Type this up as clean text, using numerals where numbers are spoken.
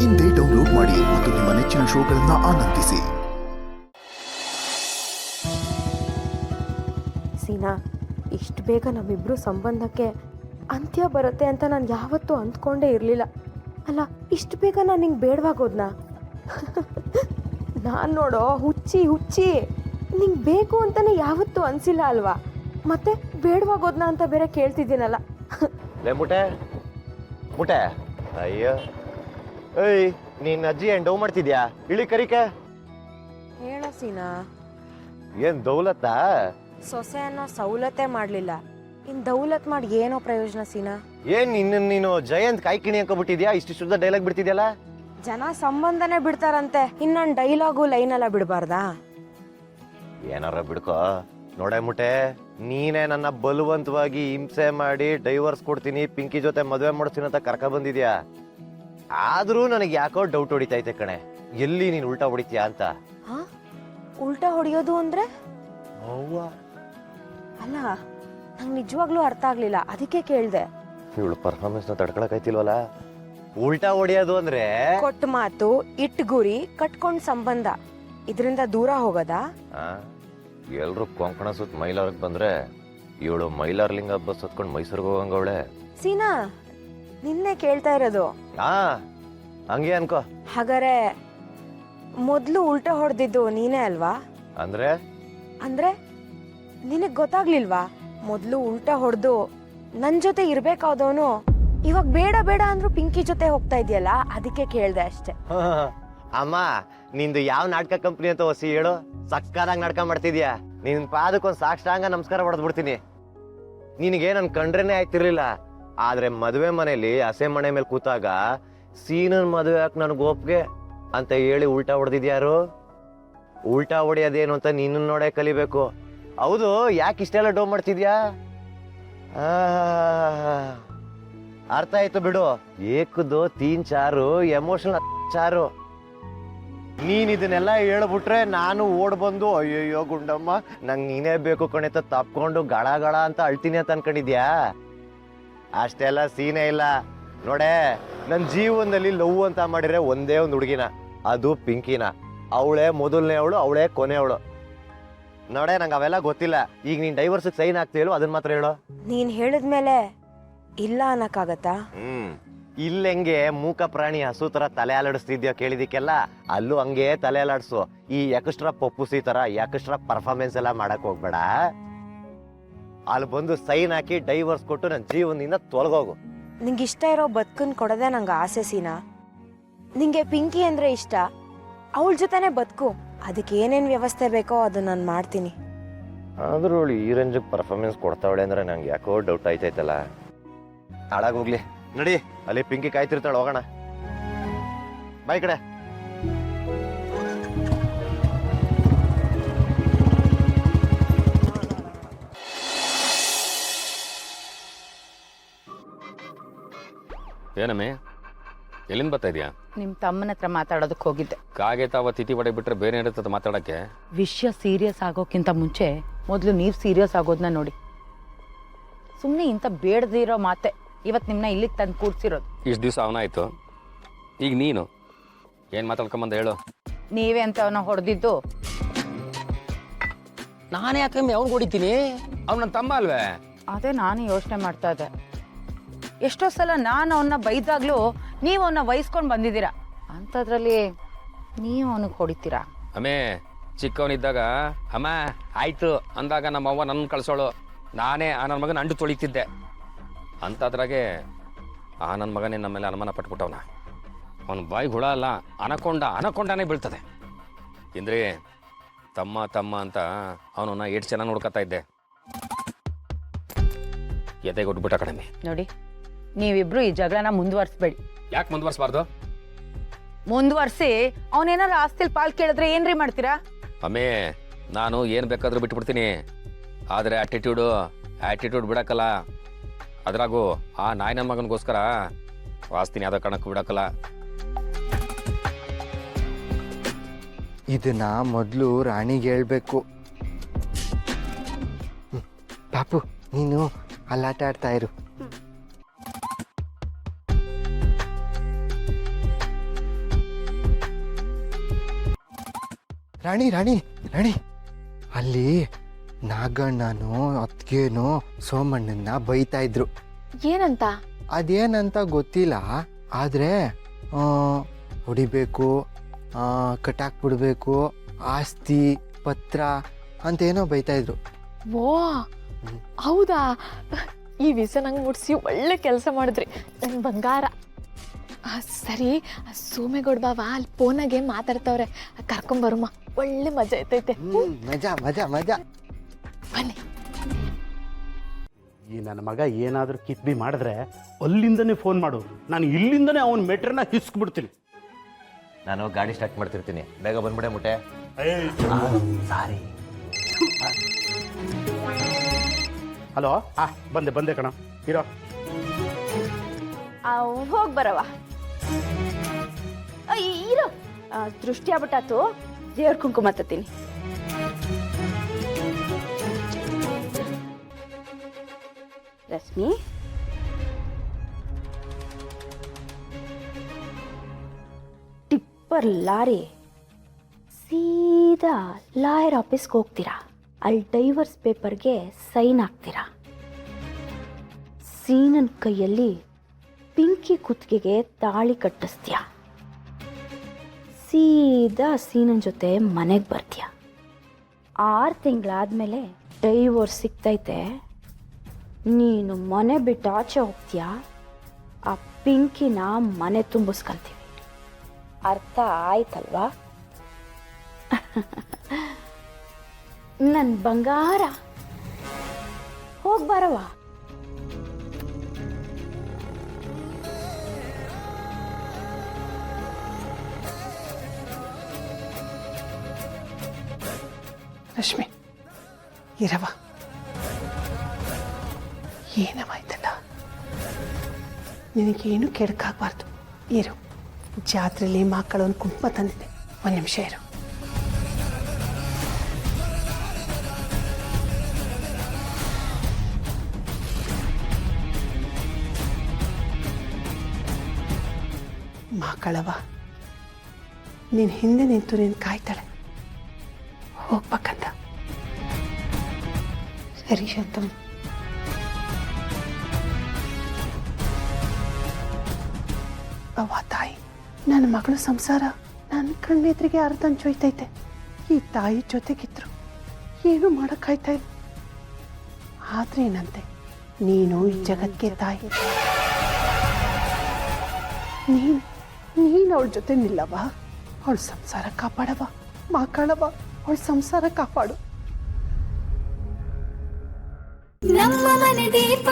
ಇಂದೇ ಡೌನ್ಲೋಡ್ ಮಾಡಿ ಮತ್ತು ನಿಮ್ಮ ನೆಚ್ಚಿನ ಶೋಗಳನ್ನು ಆನಂದಿಸಿ. ಸೀನಾ, ಇಷ್ಟು ಬೇಗ ನಮ್ಮಿಬ್ರು ಸಂಬಂಧಕ್ಕೆ ಅಂತ್ಯ ಬರುತ್ತೆ ಅಂತ ನಾನು ಯಾವತ್ತೂ ಅಂದ್ಕೊಂಡೇ ಇರಲಿಲ್ಲ. ಅಲ್ಲ, ಇಷ್ಟು ಬೇಗ ನಾನು ನಿಂಗೆ ಬೇಡವಾಗೋದ್ನಾ? ನಾನು ನೋಡೋ ಹುಚ್ಚಿ ನಿಂಗೆ ಬೇಕು ಅಂತಲೇ ಯಾವತ್ತೂ ಅನಿಸಿಲ್ಲ ಅಲ್ವಾ? ಮತ್ತೆ ಬೇಡವಾಗೋದ್ನಾ ಅಂತ ಬೇರೆ ಕೇಳ್ತಿದ್ದೀನಲ್ಲ. ಮುಟೆ ಅಯ್ಯೋ, ಏಯ್ ನೀನ್ ಅಜ್ಜಿ ಏನ್ ಡೌ ಮಾಡ್ತಿದ್ಯಾ? ಇಳಿ ಕರಿಕೆ. ಹೇಳೋ ಸೀನಾ, ಏನ್ ದೌಲತ್ತಾ? ಸೊಸೆ ಅನ್ನೋ ಸೌಲತೆ ಮಾಡಲಿಲ್ಲ, ಇನ್ನು ದೌಲತ್ ಮಾಡಿ ಏನೋ ಪ್ರಯೋಜನ ಸೀನಾ? ಏನ್ ನೀನು ಜಯಂತ್ ಕಾಯ್ಕಿಣಿ ಅನ್ಕೊಬಿಟ್ಟಿದ್ಯಾ? ಇಷ್ಟು ಶುದ್ಧ ಡೈಲಾಗ್ ಬಿಡ್ತಿದ್ಯಲ್ಲ. ಜನ ಸಂಬಂಧನೇ ಬಿಡ್ತಾರಂತೆ, ಇನ್ನೊಂದು ಡೈಲಾಗು ಲೈನ್ ಎಲ್ಲ ಬಿಡಬಾರ್ದಾ? ಏನಾರ ಬಿಡ್ಕೋ. ನೋಡೆ ಮುಟೆ, ನೀನೇ ನನ್ನ ಬಲವಂತವಾಗಿ ಹಿಂಸೆ ಮಾಡಿ ಡೈವರ್ಸ್ ಕೊಡ್ತೀನಿ, ಪಿಂಕಿ ಜೊತೆ ಮದುವೆ ಮಾಡಿಸ್ತೀನಿ ಅಂತ ಕರ್ಕ ಬಂದಿದ್ಯಾ. ಆದ್ರೂ ನನಗೆ ಯಾಕೋ ಡೌಟ್ ಹೊಡಿತೈತೆ ಕಣೆ, ಎಲ್ಲಿ ನೀನ್ ಉಲ್ಟಾ ಹೊಡಿತೀಯಾ ಅಂತ. ಉಲ್ಟಾ ಹೊಡಿಯೋದು ಅಂದ್ರೆ? ಅವ್ವ, ಅಲ್ಲ, ನಂಗೆ ನಿಜವಾಗ್ಲೂ ಅರ್ಥ ಆಗ್ಲಿಲ್ಲ, ಅದಕ್ಕೆ ಕೇಳ್ದೆ. ಇವಳು ಪರ್ಫಾರ್ಮೆನ್ಸ್ ನ ತಡ್ಕೊಳಕೈತಿಲ್ವಲ್ಲ. ಉಲ್ಟಾ ಹೊಡಿಯೋದು ಅಂದ್ರೆ ಕೊಟ್ಟ ಮಾತು, ಇಟ್ ಗುರಿ, ಕಟ್ಕೊಂಡ್ ಸಂಬಂಧ, ಇದರಿಂದ ದೂರ ಹೋಗೋದಾ? ಎಲ್ರು ಕೊಂಕಣ ಸುತ್ತ ಮೈಲಾರ್ಗ್ ಬಂದ್ರೆ ಇವಳು ಮೈಲಾರ್ಲಿಂಗ ಬಸ್ ಹತ್ಕೊಂಡು ಮೈಸೂರ್ಗೆ ಹೋಗಂಗವಳೆ. ಸೀನಾ, ನಿನ್ನೆ ಕೇಳ್ತಾ ಇರೋದು. ಹಂಗೆ ಅನ್ಕೋ. ಹಾಗಾರೆ ಮೊದ್ಲು ಉಲ್ಟಾ ಹೊಡೆದಿದ್ದು ನೀನೇ ಅಲ್ವಾ? ಅಂದ್ರೆ ನಿನಗ್ ಗೊತ್ತಾಗ್ಲಿಲ್ವಾ? ಮೊದ್ಲು ಉಲ್ಟಾ ಹೊಡೆದು ನನ್ ಜೊತೆ ಇರ್ಬೇಕಾದವನು ಇವಾಗ ಬೇಡ ಅಂದ್ರೂ ಪಿಂಕಿ ಜೊತೆ ಹೋಗ್ತಾ ಇದೆಯಲ್ಲ, ಅದಕ್ಕೆ ಕೇಳ್ದೆ ಅಷ್ಟೇ. ಅಮ್ಮ, ನಿಂದು ಯಾವ ನಾಟಕ ಕಂಪ್ನಿ ಅಂತ ಹೊಸಿ ಹೇಳು. ಸಕ್ಕದಾಗ ನಾಟಕ ಮಾಡ್ತಿದ್ಯಾ. ನಿನ್ ಪಾದಕ್ಕೊಂದ್ ಸಾಕ್ಷಾಂಗ ನಮಸ್ಕಾರ ಹೊಡೆದ್ಬಿಡ್ತೀನಿ. ನಿನಗೆ ನನ್ ಕಂಡ್ರೇನೆ ಆಯ್ತಿರ್ಲಿಲ್ಲ, ಆದ್ರೆ ಮದುವೆ ಮನೇಲಿ ಹಸೆ ಮನೆ ಮೇಲೆ ಕೂತಾಗ ಸೀನನ್ ಮದುವೆ ಹಾಕ್ ನನ್ಗೆ ಒಪ್ಗೆ ಅಂತ ಹೇಳಿ ಉಲ್ಟಾ ಹೊಡೆದಿದ್ಯಾರು? ಉಲ್ಟಾ ಹೊಡೆಯೋದೇನು ಅಂತ ನಿನ್ನ ನೋಡೇ ಕಲಿಬೇಕು. ಹೌದು, ಯಾಕೆ ಇಷ್ಟೆಲ್ಲ ಡೋ ಮಾಡ್ತಿದ್ಯಾ? ಅರ್ಥ ಆಯ್ತು ಬಿಡು. ಏಕದು ತೀನ್ ಚಾರು, ಎಮೋಷನಲ್ ಚಾರು. ನೀನ್ ಇದನ್ನೆಲ್ಲ ಹೇಳ್ಬಿಟ್ರೆ ನಾನು ಓಡ್ ಬಂದು ಅಯ್ಯಯ್ಯೋ ಗುಂಡಮ್ಮ ನಂಗೆ ನೀನೇ ಬೇಕು ಕಣಿತ ತಪ್ಕೊಂಡು ಗಳ ಅಂತ ಅಳ್ತೀನಿ ಅಂತ ಅನ್ಕೊಂಡಿದ್ಯಾ? ಅಷ್ಟೆಲ್ಲ ಸೀನೇ ಇಲ್ಲ. ನೋಡೆ, ನನ್ ಜೀವನದಲ್ಲಿ ಲವ್ ಅಂತ ಮಾಡಿದ್ರೆ ಒಂದೇ ಒಂದು ಹುಡುಗಿನ, ಅದು ಪಿಂಕಿನ. ಅವಳೇ ಮೊದಲನೇ ಅವಳು, ಅವಳೇ ಕೊನೆ ಅವಳು. ನೋಡೆ, ನಂಗೆ ಅವೆಲ್ಲ ಗೊತ್ತಿಲ್ಲ. ಈಗ ನೀನ್ ಡೈವರ್ಸ್ ಸೈನ್ ಆಗ್ತೀಯೋ ಅದನ್ನ ಮಾತ್ರ ಹೇಳು. ನೀನ್ ಹೇಳಿದ್ಮೇಲೆ ಇಲ್ಲ ಅನ್ನಕ್ಕಾಗತ್ತಾ? ಇಲ್ಲೆಂಗೆ ಮೂಕ ಪ್ರಾಣಿ ಹಸು ತರ ತಲೆ ಅಲಾಡಿಸ್ತಿದ್ಯೋ ಕೇಳಿದಿಕ್ಕೆಲ್ಲ, ಅಲ್ಲೂ ಹಂಗೆ ತಲೆ ಅಲಾಡ್ಸು. ಈ ಎಕ್ಸ್ಟ್ರಾ ಪಪ್ಪುಸಿ ತರ ಎಕ್ಸ್ಟ್ರಾ ಪರ್ಫಾರ್ಮೆನ್ಸ್ ಎಲ್ಲ ಮಾಡಕ್ ಹೋಗ್ಬೇಡ. ಅಲ್ಲಿ ಬಂದು ಸೈನ್ ಹಾಕಿ ಡೈವರ್ಸ್ ಕೊಟ್ಟು ನನ್ನ ಜೀವನದಿಂದ ತೊಲಗೋಗು. ನಿಂಗೆ ಇಷ್ಟ ಇರೋ ಬದುಕನ್ ಕೊಡೋದೇ ನಂಗೆ ಆಸೆ ಸೀನಾ. ನಿಂಗೆ ಪಿಂಕಿ ಅಂದ್ರೆ ಇಷ್ಟ, ಅವಳ ಜೊತೆನೆ ಬದುಕು. ಅದಕ್ಕೆ ಏನೇನ್ ವ್ಯವಸ್ಥೆ ಬೇಕೋ ಅದು ನಾನು ಮಾಡ್ತೀನಿ. ಆದ್ರೂ ಅವಳು ಈ ರೇಂಜ್ ಪರ್ಫಾರ್ಮೆನ್ಸ್ ಕೊಡ್ತಾವಳೆ ಅಂದ್ರೆ ನಂಗೆ ಯಾಕೋ ಡೌಟ್ ಆಯ್ತೈತಲ್ಲ. ಹಾಳಾಗೋಗ್ಲಿ ನಡಿ, ಅಲ್ಲಿ ಪಿಂಕಿ ಕಾಯ್ತಿರ್ತಾಳೆ, ಹೋಗೋಣ. ಬಾಯ್ ಕಡೆ. ಏನಮ್ಮೆ, ಎಲ್ಲಿಂದ ಬರ್ತಾ ಇದೆಯಾ? ನಿಮ್ಮ ತಮ್ಮನ ಹತ್ರ ಮಾತಾಡೋದಕ್ಕೆ ಹೋಗಿದ್ದೆ. ಕಾಗೆ ತಾವ ತಿಥಿ ಹೊಡೆ ಬಿಟ್ರೆ ಬೇರೆ ಇರುತ್ತದೆ ಮಾತಾಡೋಕ್ಕೆ. ವಿಷಯ ಸೀರಿಯಸ್ ಆಗೋಕ್ಕಿಂತ ಮುಂಚೆ ಮೊದಲು ನೀವು ಸೀರಿಯಸ್ ಆಗೋದನ್ನ ನೋಡಿ. ಸುಮ್ಮನೆ ಇಂಥ ಬೇಡದಿರೋ ಮಾತೆ ಇವತ್ತು ನಿಮ್ಮನ್ನ ಇಲ್ಲಿಗೆ ತಂದು ಕೂಡ್ಸಿರೋದು. ಇಷ್ಟು ದಿವಸ ಅವನಾಯ್ತು, ಈಗ ನೀನು ಏನು ಮಾತಾಡ್ಕೊಂಬಂದ ಹೇಳು. ನೀವೇ ಅಂತ ಅವನ ಹೊಡೆದಿದ್ದು. ನಾನೇ ಯಾಕಮ್ಮೆ ಅವ್ನು ಹೊಡಿತೀನಿ? ಅವ್ನು ನನ್ನ ತಮ್ಮ ಅಲ್ವೇ? ಅದೇ ನಾನು ಯೋಚನೆ ಮಾಡ್ತಾ ಇದ್ದೆ. ಎಷ್ಟೋ ಸಲ ನಾನು ಅವನ್ನ ಬೈದಾಗ್ಲೂ ನೀವು ಅವನ್ನ ವಹಿಸ್ಕೊಂಡು ಬಂದಿದ್ದೀರಾ, ಅಂಥದ್ರಲ್ಲಿ ನೀವು ಅವನಿಗೆ ಹೊಡಿತೀರಾ? ಅಮ್ಮೆ, ಚಿಕ್ಕವನಿದ್ದಾಗ ಅಮ್ಮ ಆಯ್ತು ಅಂದಾಗ ನಮ್ಮವ್ವ ನನ್ನ ಕಳ್ಸೋಳು, ನಾನೇ ಆ ನನ್ನ ಮಗನ ಅಂಡು ತೊಳಿತಿದ್ದೆ. ಅಂಥದ್ರಾಗೆ ಆ ನನ್ನ ಮಗನೇ ನಮ್ಮ ಮೇಲೆ ಅನುಮಾನ ಪಟ್ಬಿಟ್ಟವನ. ಅವನ ಬಾಯಿಗೆ ಹುಳ ಅಲ್ಲ, ಅನಕೊಂಡಾನೇ ಬೀಳ್ತದೆ. ಇಂದ್ರೆ ತಮ್ಮ ಅಂತ ಅವನನ್ನ ಎಷ್ಟು ಚೆನ್ನಾಗಿ ನೋಡ್ಕೊತಾ ಇದ್ದೆ. ಎದೆಗೆ ಕೊಟ್ಬಿಟ್ಟ ಕಡಿಮೆ. ನೋಡಿ, ನೀವಿಬ್ರು ಈ ಜಗಳನ ಮುಂದುವರಿಸ್ಬೇಡಿ. ಯಾಕೆ ಮುಂದುವರಿಸಬಾರ್ದು? ಮುಂದುವರಿಸಿ ಅವನೇನಾರು ಆಸ್ತಿಲ್ ಪಾಲ್ ಕೇಳಿದ್ರೆ ಏನ್ರಿ ಮಾಡ್ತೀರಾ? ಅಮ್ಮೇ, ನಾನು ಏನು ಬೇಕಾದ್ರೂ ಬಿಟ್ಬಿಡ್ತೀನಿ, ಆದರೆ ಆ್ಯಟಿಟ್ಯೂಡ್ ಬಿಡಕ್ಕಲ್ಲ. ಅದ್ರಾಗೂ ಆ ನಾಯಿ ನನ್ನ ಮಗನಿಗೋಸ್ಕರ ಆಸ್ತಿನಿ ಯಾವುದೋ ಕಾರಣಕ್ಕೂ ಬಿಡಕ್ಕಲ್ಲ. ಇದನ್ನ ಮೊದಲು ರಾಣಿಗೆ ಹೇಳ್ಬೇಕು. ಪಾಪು, ನೀನು ಅಲ್ಲಾಟ ಆಡ್ತಾ ಇರು. ರಾಣಿ ರಾಣಿ ರಾಣಿ ಅಲ್ಲಿ ನಾಗಣ್ಣನು ಅತ್ಗೇನು ಸೋಮಣ್ಣನ್ನ ಬೈತಾ ಇದ್ರು. ಏನಂತ? ಅದೇನಂತ ಗೊತ್ತಿಲ್ಲ, ಆದ್ರೆ ಹೊಡಿಬೇಕು, ಕಟ್ಟಾಕ್ಬಿಡ್ಬೇಕು, ಆಸ್ತಿ ಪತ್ರ ಅಂತ ಏನೋ ಬೈತಾ ಇದ್ರು. ಓ ಹೌದಾ? ಈ ವಿಷ ನಂಗೆ ಮುಟ್ಸಿ ಒಳ್ಳೆ ಕೆಲಸ ಮಾಡಿದ್ರಿ ನನ್ನ ಬಂಗಾರ. ಸರಿ, ಸೋಮೇಗೌಡ ಬಾವ ಅಲ್ಲಿ ಫೋನಾಗೆ ಮಾತಾಡ್ತವ್ರೆ, ಕರ್ಕೊಂಬರಮ್ಮ, ಒಳ್ಳೆ ಮಜಾ ಐತೈತೆ. ಮಜಾ ಮಜಾ ಮಜಾ. ಬನ್ನಿ. ಈ ನನ್ನ ಮಗ ಏನಾದರೂ ಕಿತ್ಬಿ ಮಾಡಿದ್ರೆ ಅಲ್ಲಿಂದನೇ ಫೋನ್ ಮಾಡು, ನಾನು ಇಲ್ಲಿಂದನೇ ಅವನ ಮೆಟ್ರನ್ನ ಹಿಸ್ಕ್ಬಿಡ್ತೀನಿ. ನಾನು ಗಾಡಿ ಸ್ಟಾರ್ಟ್ ಮಾಡ್ತಿರ್ತೀನಿ, ಬೇಗ ಬಂದ್ಬಿಡೆ ಮುಟ್ಟೆ. ಸಾರಿ. ಹಲೋ, ಬಂದೆ ಕಣ, ಇರೋ. ಹೋಗ್ ಬರವ. ಇರೋ, ದೃಷ್ಟಿ ಆಗ್ಬಿಟ್ಟಾತು, ದೇವ್ರ ಕುಂಕುಮ ತತ್ತೀನಿ. ರಶ್ಮಿ, ಟಿಪ್ಪರ್ ಲಾರಿ ಸೀದಾ ಲಾಯರ್ ಆಫೀಸ್ಗೆ ಹೋಗ್ತೀರಾ. ಅಲ್ಲಿ ಡೈವರ್ಸ್ ಪೇಪರ್ಗೆ ಸೈನ್ ಹಾಕ್ತೀರಾ. ಸೀನನ್ ಕೈಯಲ್ಲಿ ಪಿಂಕಿ ಕುತ್ತಿಗೆಗೆ ತಾಳಿ ಕಟ್ಟಿಸ್ತೀಯ. ಸೀದಾ ಸೀನನ್ ಜೊತೆ ಮನೆಗೆ ಬರ್ತೀಯ. 6 ತಿಂಗಳಾದ್ಮೇಲೆ ಡೈವೋರ್ಸ್ ಸಿಗ್ತೈತೆ. ನೀನು ಮನೆ ಬಿಟ್ಟು ಆಚೆ ಹೋಗ್ತೀಯ. ಆ ಪಿಂಕಿನ ಮನೆ ತುಂಬಿಸ್ಕೊಂತೀವಿ. ಅರ್ಥ ಆಯ್ತಲ್ವಾ? ನನ್ನ ಬಂಗಾರ, ಹೋಗ್ಬಾರವ. ರಶ್ಮಿ, ಇರವ. ಏನವಾಯ್ತಲ್ಲ, ನಿನಗೇನು ಕೆಡಕಾಗಬಾರ್ದು. ಇರು, ಜಾತ್ರೆಯಲ್ಲಿ ಮಕ್ಕಳೊಂದು ಕುಂಕುಮ ತಂದಿದ್ದೆ, 1 ನಿಮಿಷ ಇರು. ಮಕ್ಕಳವ, ನೀನು ಹಿಂದೆ ನಿಂತು ನೀನು ಕಾಯ್ತಾಳೆ, ಹೋಗ್ಬೇಕಂತ. ಸರಿ ಶಾಂತಮ್ಮ. ಅವ್ವ ತಾಯಿ, ನನ್ನ ಮಗಳ ಸಂಸಾರ ನನ್ನ ಕಣ್ಣೆದ್ರಿಗೆ ಅರ್ಧಂಚೊಯ್ತೈತೆ. ಈ ತಾಯಿ ಜೊತೆಗಿದ್ರು ಏನು ಮಾಡೋಕ್ಕಾಯ್ತಾ ಇಲ್ಲ. ಆದ್ರೆ ಏನಂತೆ, ನೀನು ಈ ಜಗತ್ತಿಗೆ ತಾಯಿ. ನೀನು ಅವಳ ಜೊತೆ ನಿಲ್ಲವ, ಅವಳ ಸಂಸಾರ ಕಾಪಾಡವ, ಮಕ್ಕಳವ, ಅವಳ ಸಂಸಾರ ಕಾಪಾಡು. ನಮ್ಮ ಮನೆ ದೀಪ